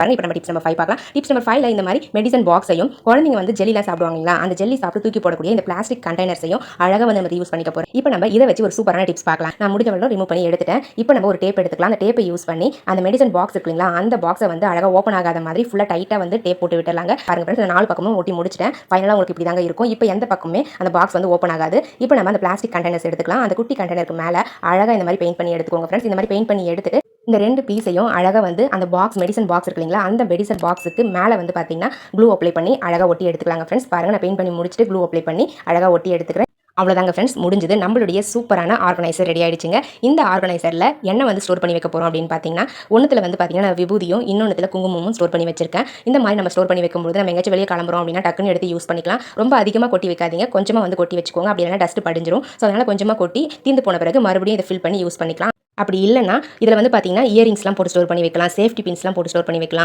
பாருங்க. இப்போ நம்ம டிப்ஸ் நம்பர் 5 பார்க்கலாம். டிப்ஸ் நம்பர் 5ல இந்த மாதிரி மெடிசன் பாக்ஸையும் குழந்தைங்க வந்து ஜெல்லிலாம் சாப்பிடுவாங்களா, அந்த ஜெல்லி சாப்பிட்டு தூக்கி போடக்கூடிய இந்த பிளாஸ்டிக் கண்டெய்னர்ஸையும் அழகாக வந்து நம்ம யூஸ் பண்ணிக்க போறோம். இப்போ நம்ம இதை வச்சு ஒரு சூப்பரான டிப்ஸ் பார்க்கலாம். நான் முடிஞ்ச வரைக்கும் ரிமூவ் பண்ணி எடுத்துட்டேன். இப்போ நம்ம ஒரு டேப் எடுத்துக்கலாம். அந்த டேப்பை யூஸ் பண்ணி அந்த மெடிசன் பாக்ஸ் இருக்குங்களா, அந்த பாக்ஸை வந்து அழகாக ஓப்பன் ஆகாத மாதிரி ஃபுல்லாக டைட்டாக வந்து டேப் போட்டு விட்டுலாங்க. பாருங்க ஃப்ரெண்ட்ஸ், நான் 4 பக்கமும் ஒட்டி முடிச்சிட்டேன். ஃபைனலாக உங்களுக்கு இப்படி தாங்க இருக்கும். இப்போ எந்த பக்கமே அந்த பாக்ஸ் வந்து ஓப்பன் ஆகாது. இப்போ நம்ம அந்த பிளாஸ்டிக் கண்டெய்னர்ஸ் எடுத்துக்கலாம். அந்த குட்டி கண்டெய்னருக்கு மேலே அழகாக இந்த மாதிரி பெயிண்ட் பண்ணி எடுத்துக்கோங்க ஃப்ரெண்ட்ஸ். இந்த மாதிரி பெயிண்ட் பண்ணி எடுத்துட்டு இந்த 2 பீஸையும் அழகாக வந்து அந்த பாக்ஸ் மெடிசன் பாக்ஸ் இருக்கு இல்லைங்களா, அந்த மெடிசன் பாக்ஸுக்கு மேலே வந்து பார்த்தீங்கன்னா க்ளூ அப்ளை பண்ணி அழகாக ஒட்டி எடுத்துக்கலாங்க ஃப்ரெண்ட்ஸ். பாருங்கள், நான் பெயிண்ட் பண்ணி முடிச்சுட்டு க்ளூ அப்ளை பண்ணி அழகாக ஒட்டி எடுத்துக்கிறேன். அவ்வளோதாங்க ஃப்ரெண்ட்ஸ், முடிஞ்சது. நம்மளுடைய சூப்பரான ஆர்கனைசர் ரெடி ஆயிடுச்சுங்க. இந்த ஆர்கனைசரில் என்ன வந்து ஸ்டோர் பண்ணி வைக்க போகிறோம் அப்படின்னு பார்த்தீங்கன்னா, ஒன்றுத்தில் வந்து பார்த்தீங்கன்னா விபூதியும் இன்னொன்றுத்தில் குங்குமமும் ஸ்டோர் பண்ணி வச்சிருக்கேன். இந்த மாதிரி நம்ம ஸ்டோர் பண்ணி வைக்கும்போது நம்ம எங்கேயாச்சும் வெளியே கிளம்புறோம் அப்படின்னா டக்குன்னு எடுத்து யூஸ் பண்ணிக்கலாம். ரொம்ப அதிகமாக கொட்டி வைக்காதீங்க, கொஞ்சமாக வந்து கொட்டி வச்சுக்கோங்க. அப்படி இல்லைனா டஸ்ட் படிஞ்சிரும். ஸோ அதனால் கொஞ்சமாக கொட்டி தீர்ந்து போன பிறகு மறுபடியும் இதை ஃபில் பண்ணி யூஸ் பண்ணிக்கலாம். அப்படி இல்லைனா இதில் வந்து பார்த்தீங்கன்னா இயரிங்ஸ்லாம் போட்டு ஸ்டோர் பண்ணி வைக்கலாம், சேஃப்டி பின்ஸ்லாம் போட்டு ஸ்டோர் பண்ணி வைக்கலாம்.